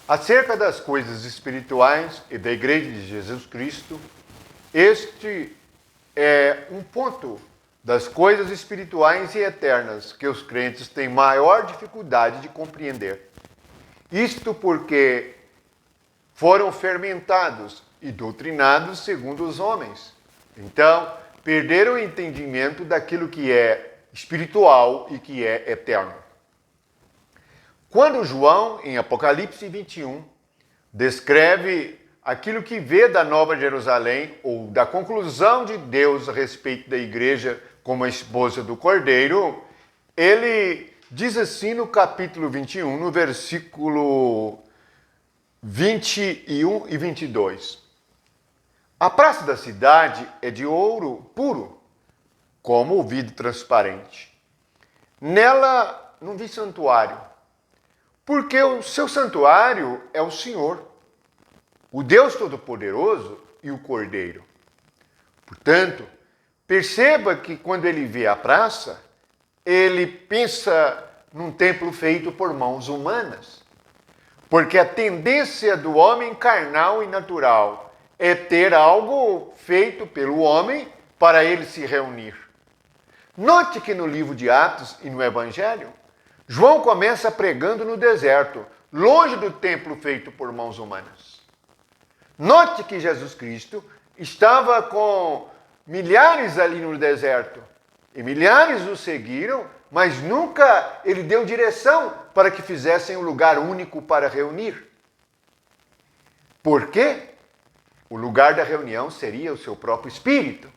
Acerca das coisas espirituais e da Igreja de Jesus Cristo, este é um ponto das coisas espirituais e eternas que os crentes têm maior dificuldade de compreender. Isto porque foram fermentados e doutrinados segundo os homens. Então, perderam o entendimento daquilo que é espiritual e que é eterno. Quando João, em Apocalipse 21, descreve aquilo que vê da Nova Jerusalém, ou da conclusão de Deus a respeito da igreja como a esposa do Cordeiro, ele diz assim no capítulo 21, no versículo 21 e 22. A praça da cidade é de ouro puro, como o vidro transparente. Nela não vi santuário, porque o seu santuário é o Senhor, o Deus Todo-Poderoso e o Cordeiro. Portanto, perceba que quando ele vê a praça, ele pensa num templo feito por mãos humanas. Porque a tendência do homem carnal e natural é ter algo feito pelo homem para ele se reunir. Note que no livro de Atos e no Evangelho, João começa pregando no deserto, longe do templo feito por mãos humanas. Note que Jesus Cristo estava com milhares ali no deserto, e milhares o seguiram, mas nunca ele deu direção para que fizessem um lugar único para reunir. Por quê? O lugar da reunião seria o seu próprio Espírito,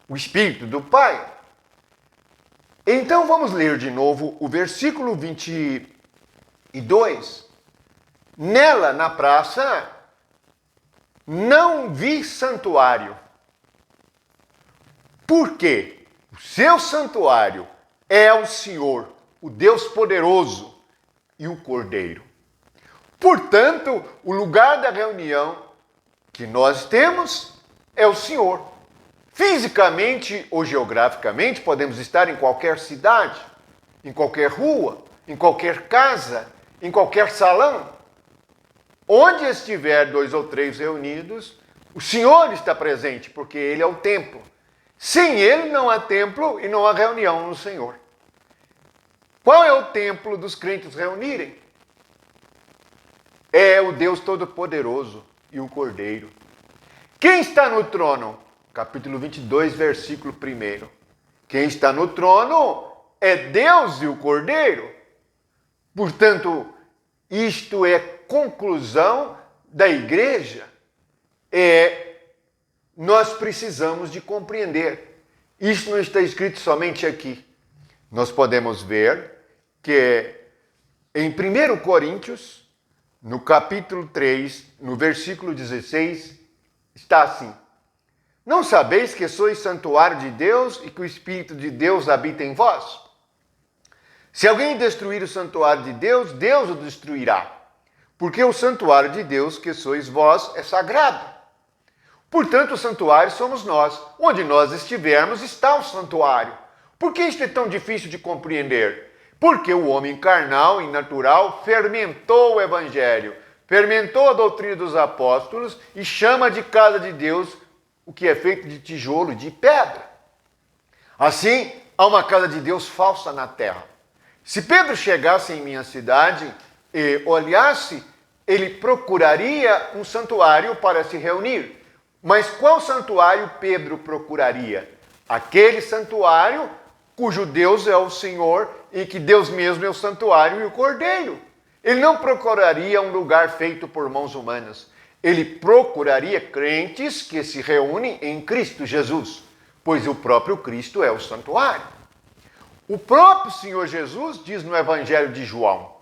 o Espírito do Pai. Então vamos ler de novo o versículo 22. Nela, na praça, não vi santuário. Por quê? O seu santuário é o Senhor, o Deus poderoso e o Cordeiro. Portanto, o lugar da reunião que nós temos é o Senhor. Fisicamente ou geograficamente, podemos estar em qualquer cidade, em qualquer rua, em qualquer casa, em qualquer salão. Onde estiver 2 ou 3 reunidos, o Senhor está presente, porque Ele é o templo. Sem Ele não há templo e não há reunião no Senhor. Qual é o templo dos crentes reunirem? É o Deus Todo-Poderoso e o Cordeiro. Quem está no trono? Capítulo 22, versículo 1. Quem está no trono é Deus e o Cordeiro. Portanto, isto é conclusão da igreja. Nós precisamos de compreender. Isto não está escrito somente aqui. Nós podemos ver que em 1 Coríntios, no capítulo 3, no versículo 16, está assim: não sabeis que sois santuário de Deus e que o Espírito de Deus habita em vós? Se alguém destruir o santuário de Deus, Deus o destruirá. Porque o santuário de Deus, que sois vós, é sagrado. Portanto, o santuário somos nós. Onde nós estivermos, está o santuário. Por que isto é tão difícil de compreender? Porque o homem carnal e natural fermentou o Evangelho, fermentou a doutrina dos apóstolos e chama de casa de Deus o que é feito de tijolo e de pedra. Assim, há uma casa de Deus falsa na terra. Se Pedro chegasse em minha cidade e olhasse, ele procuraria um santuário para se reunir. Mas qual santuário Pedro procuraria? Aquele santuário cujo Deus é o Senhor e que Deus mesmo é o santuário e o Cordeiro. Ele não procuraria um lugar feito por mãos humanas. Ele procuraria crentes que se reúnem em Cristo Jesus, pois o próprio Cristo é o santuário. O próprio Senhor Jesus diz no Evangelho de João: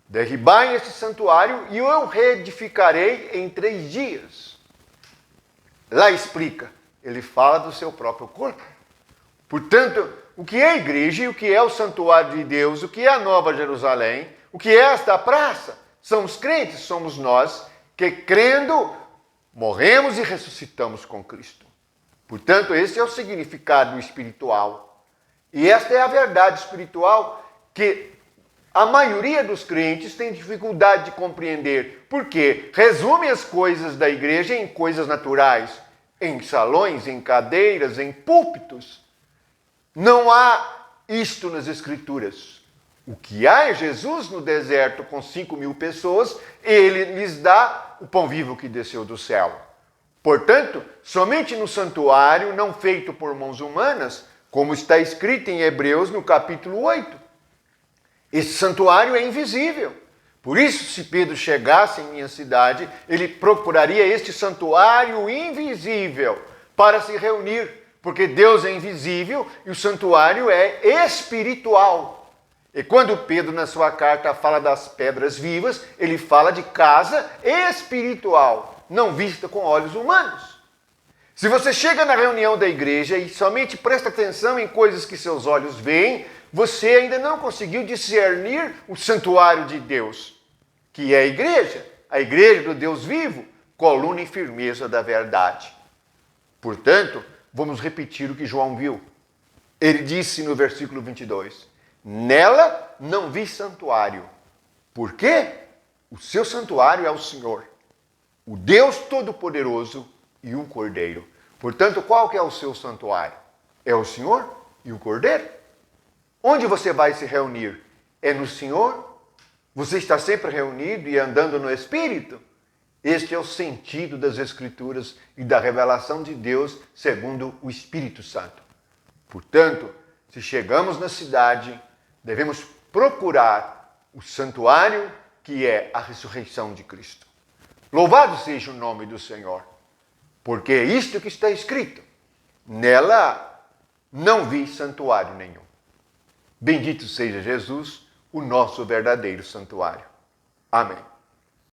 derribai este santuário e eu o reedificarei em 3 dias. Lá explica, ele fala do seu próprio corpo. Portanto, o que é a igreja e o que é o santuário de Deus, o que é a Nova Jerusalém, o que é esta praça, são os crentes, somos nós, que crendo, morremos e ressuscitamos com Cristo. Portanto, esse é o significado espiritual. E esta é a verdade espiritual que A maioria dos crentes tem dificuldade de compreender, porque resume as coisas da igreja em coisas naturais, em salões, em cadeiras, em púlpitos. Não há isto nas Escrituras. O que há é Jesus no deserto com 5.000 pessoas, ele lhes dá o pão vivo que desceu do céu. Portanto, somente no santuário, não feito por mãos humanas, como está escrito em Hebreus no capítulo 8. Esse santuário é invisível. Por isso, se Pedro chegasse em minha cidade, ele procuraria este santuário invisível para se reunir, porque Deus é invisível e o santuário é espiritual. E quando Pedro, na sua carta, fala das pedras vivas, ele fala de casa espiritual, não vista com olhos humanos. Se você chega na reunião da igreja e somente presta atenção em coisas que seus olhos veem, você ainda não conseguiu discernir o santuário de Deus, que é a igreja do Deus vivo, coluna e firmeza da verdade. Portanto, vamos repetir o que João viu. Ele disse no versículo 22, nela não vi santuário. Por quê? O seu santuário é o Senhor, o Deus Todo-Poderoso e o Cordeiro. Portanto, qual que é o seu santuário? É o Senhor e o Cordeiro. Onde você vai se reunir? É no Senhor? Você está sempre reunido e andando no Espírito? Este é o sentido das Escrituras e da revelação de Deus segundo o Espírito Santo. Portanto, se chegamos na cidade, devemos procurar o santuário que é a ressurreição de Cristo. Louvado seja o nome do Senhor, porque é isto que está escrito. Nela não vi santuário nenhum. Bendito seja Jesus, o nosso verdadeiro santuário. Amém.